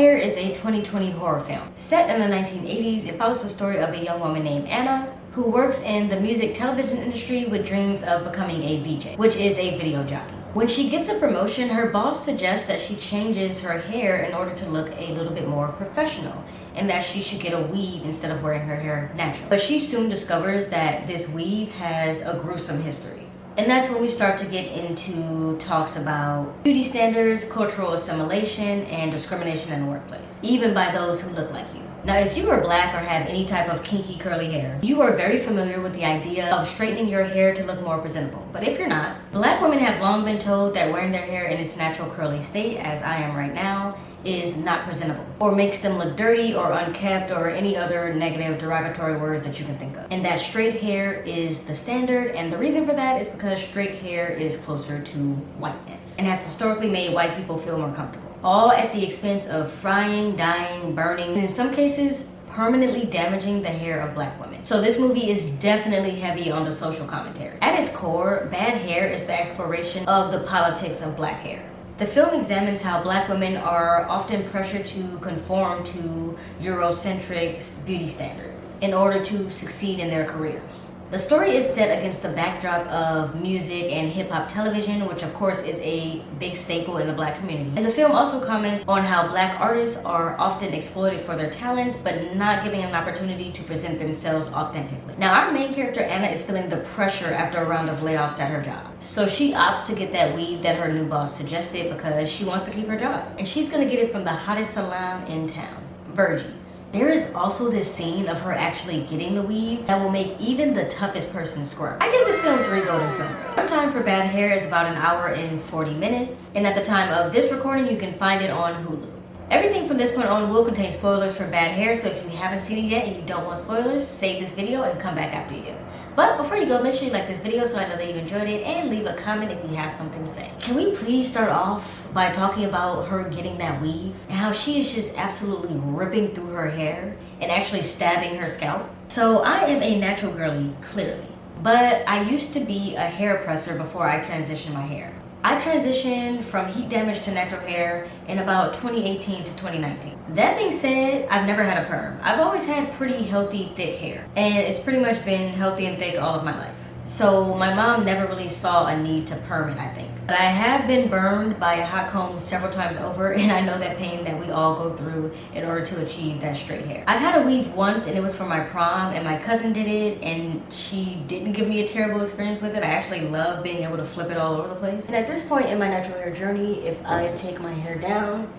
Hair is a 2020 horror film. Set in the 1980s, it follows the story of a young woman named Anna who works in the music television industry with dreams of becoming a VJ, which is a video jockey. When she gets a promotion, her boss suggests that she changes her hair in order to look a little bit more professional, and that she should get a weave instead of wearing her hair natural. But she soon discovers that this weave has a gruesome history. And that's when we start to get into talks about beauty standards, cultural assimilation, and discrimination in the workplace, even by those who look like you. Now, if you are black or have any type of kinky curly hair, you are very familiar with the idea of straightening your hair to look more presentable. But if you're not, black women have long been told that wearing their hair in its natural curly state, as I am right now, is not presentable, or makes them look dirty or unkept or any other negative derogatory words that you can think of. And that straight hair is the standard, and the reason for that is because straight hair is closer to whiteness and has historically made white people feel more comfortable. All at the expense of frying, dyeing, burning, and in some cases, permanently damaging the hair of black women. So this movie is definitely heavy on the social commentary. At its core, Bad Hair is the exploration of the politics of black hair. The film examines how black women are often pressured to conform to Eurocentric beauty standards in order to succeed in their careers. The story is set against the backdrop of music and hip-hop television, which of course is a big staple in the black community. And the film also comments on how black artists are often exploited for their talents, but not given an opportunity to present themselves authentically. Now, our main character, Anna, is feeling the pressure after a round of layoffs at her job. So she opts to get that weave that her new boss suggested because she wants to keep her job. And she's gonna get it from the hottest salon in town, Virgie's. There is also this scene of her actually getting the weave that will make even the toughest person squirm. I give this film 3 golden film ratings. Runtime for Bad Hair is about 1 hour and 40 minutes, and at the time of this recording, you can find it on Hulu. Everything from this point on will contain spoilers for Bad Hair, so if you haven't seen it yet and you don't want spoilers, save this video and come back after you do. But before you go, make sure you like this video so I know that you enjoyed it, and leave a comment if you have something to say. Can we please start off by talking about her getting that weave and how she is just absolutely ripping through her hair and actually stabbing her scalp? So I am a natural girly, clearly, but I used to be a hairdresser before I transitioned my hair. I transitioned from heat damage to natural hair in about 2018 to 2019. That being said, I've never had a perm. I've always had pretty healthy, thick hair, and it's pretty much been healthy and thick all of my life. So my mom never really saw a need to perm it, I think. But I have been burned by a hot comb several times over, and I know that pain that we all go through in order to achieve that straight hair. I've had a weave once, and it was for my prom, and my cousin did it, and she didn't give me a terrible experience with it. I actually love being able to flip it all over the place. And at this point in my natural hair journey, if I take my hair down,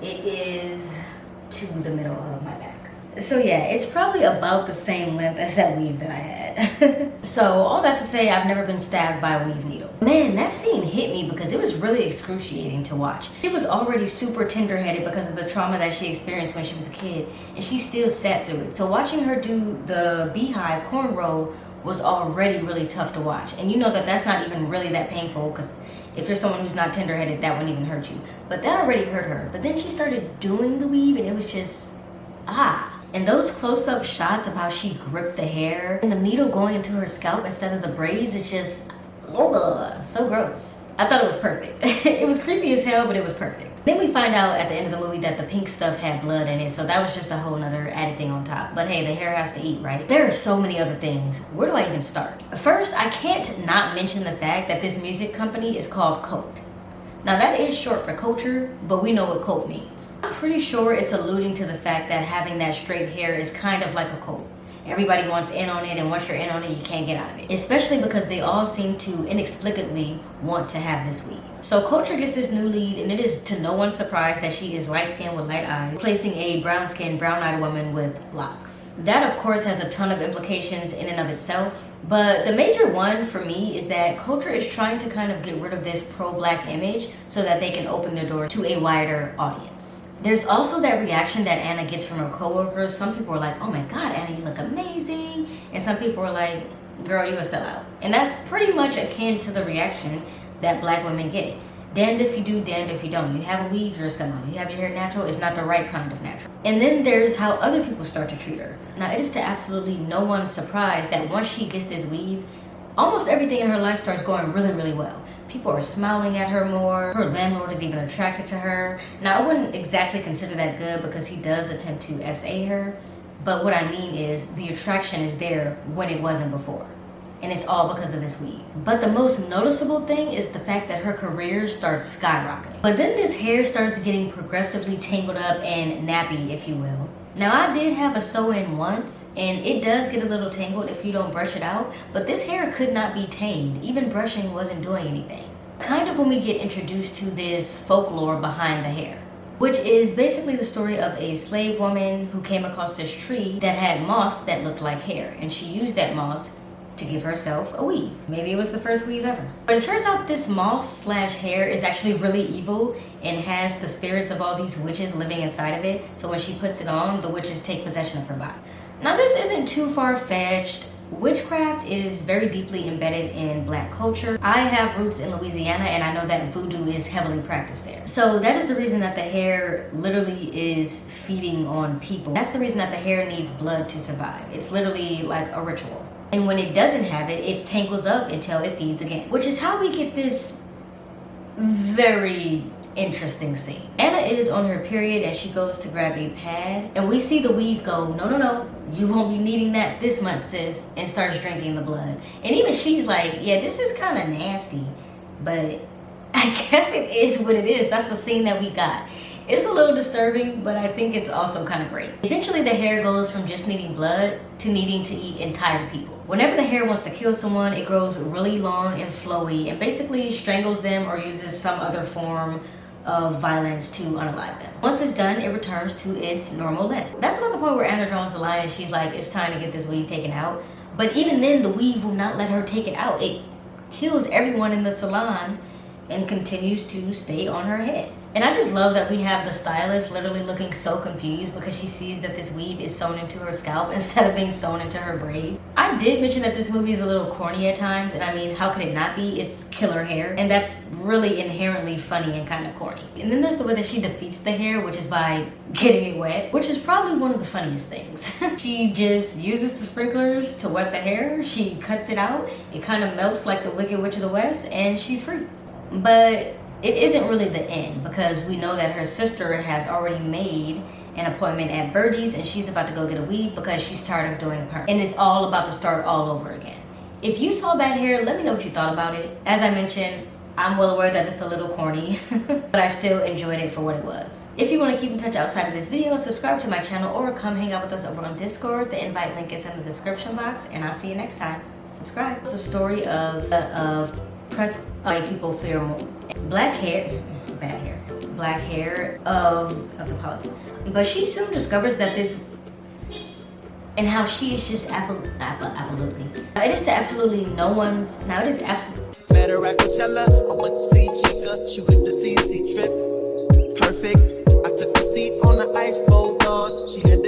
it is to the middle of my back. So yeah, it's probably about the same length as that weave that I had. So all that to say, I've never been stabbed by a weave needle. Man, that scene hit me because it was really excruciating to watch. She was already super tender-headed because of the trauma that she experienced when she was a kid, and she still sat through it. So watching her do the beehive cornrow was already really tough to watch. And you know that that's not even really that painful, because if you're someone who's not tender-headed, that wouldn't even hurt you. But that already hurt her. But then she started doing the weave, and it was just, And those close-up shots of how she gripped the hair and the needle going into her scalp instead of the braids, it's just, so gross. I thought it was perfect. It was creepy as hell, but it was perfect. Then we find out at the end of the movie that the pink stuff had blood in it, so that was just a whole nother added thing on top. But hey, the hair has to eat, right? There are so many other things. Where do I even start? First, I can't not mention the fact that this music company is called Cult. Now that is short for culture, but we know what cult means. I'm pretty sure it's alluding to the fact that having that straight hair is kind of like a cult. Everybody wants in on it, and once you're in on it, you can't get out of it. Especially because they all seem to inexplicably want to have this weave. So Culture gets this new lead, and it is to no one's surprise that she is light-skinned with light eyes, replacing a brown-skinned, brown-eyed woman with locks. That, of course, has a ton of implications in and of itself, but the major one for me is that Culture is trying to kind of get rid of this pro-black image so that they can open their door to a wider audience. There's also that reaction that Anna gets from her coworkers. Some people are like, oh my God, Anna, you look amazing. And some people are like, girl, you a sellout. And that's pretty much akin to the reaction that black women get. Damned if you do, damned if you don't. You have a weave, you're a sellout. You have your hair natural, it's not the right kind of natural. And then there's how other people start to treat her. Now, it is to absolutely no one's surprise that once she gets this weave, almost everything in her life starts going really, really well. People are smiling at her more. Her landlord is even attracted to her. Now, I wouldn't exactly consider that good because he does attempt to SA her. But what I mean is the attraction is there when it wasn't before. And it's all because of this weave. But the most noticeable thing is the fact that her career starts skyrocketing. But then this hair starts getting progressively tangled up and nappy, if you will. Now, I did have a sew-in once, and it does get a little tangled if you don't brush it out, but this hair could not be tamed. Even brushing wasn't doing anything. Kind of when we get introduced to this folklore behind the hair, which is basically the story of a slave woman who came across this tree that had moss that looked like hair, and she used that moss to give herself a weave. Maybe it was the first weave ever. But it turns out this moss slash hair is actually really evil and has the spirits of all these witches living inside of it. So when she puts it on, the witches take possession of her body. Now, this isn't too far-fetched. Witchcraft is very deeply embedded in Black culture. I have roots in Louisiana, and I know that voodoo is heavily practiced there. So that is the reason that the hair literally is feeding on people. That's the reason that the hair needs blood to survive. It's literally like a ritual. And when it doesn't have it, it tangles up until it feeds again. Which is how we get this very interesting scene. Anna is on her period and she goes to grab a pad. And we see the weave go, no, no, no, you won't be needing that this month, sis. And starts drinking the blood. And even she's like, yeah, this is kind of nasty. But I guess it is what it is. That's the scene that we got. It's a little disturbing, but I think it's also kind of great. Eventually, the hair goes from just needing blood to needing to eat entire people. Whenever the hair wants to kill someone, it grows really long and flowy and basically strangles them or uses some other form of violence to unalive them. Once it's done, it returns to its normal length. That's about the point where Anna draws the line and she's like, it's time to get this weave taken out. But even then, the weave will not let her take it out. It kills everyone in the salon and continues to stay on her head. And I just love that we have the stylist literally looking so confused because she sees that this weave is sewn into her scalp instead of being sewn into her braid. I did mention that this movie is a little corny at times, and I mean, how could it not be? It's killer hair, and that's really inherently funny and kind of corny. And then there's the way that she defeats the hair, which is by getting it wet, which is probably one of the funniest things. She just uses the sprinklers to wet the hair, she cuts it out, it kind of melts like the Wicked Witch of the West, and she's free. But it isn't really the end because we know that her sister has already made an appointment at Birdie's and she's about to go get a weave because she's tired of doing perm. And it's all about to start all over again. If you saw bad hair, let me know what you thought about it. As I mentioned, I'm well aware that it's a little corny, but I still enjoyed it for what it was. If you want to keep in touch outside of this video, subscribe to my channel or come hang out with us over on Discord. The invite link is in the description box, and I'll see you next time. Subscribe. It's a story of press people fear more. Black hair of the politics. But she soon discovers that this, and how she is just absolutely. It is to absolutely no one's, now it is absolutely. Better at Coachella, I went to see Chica, she with the CC trip. Perfect, I took a seat on the ice, cold on, she had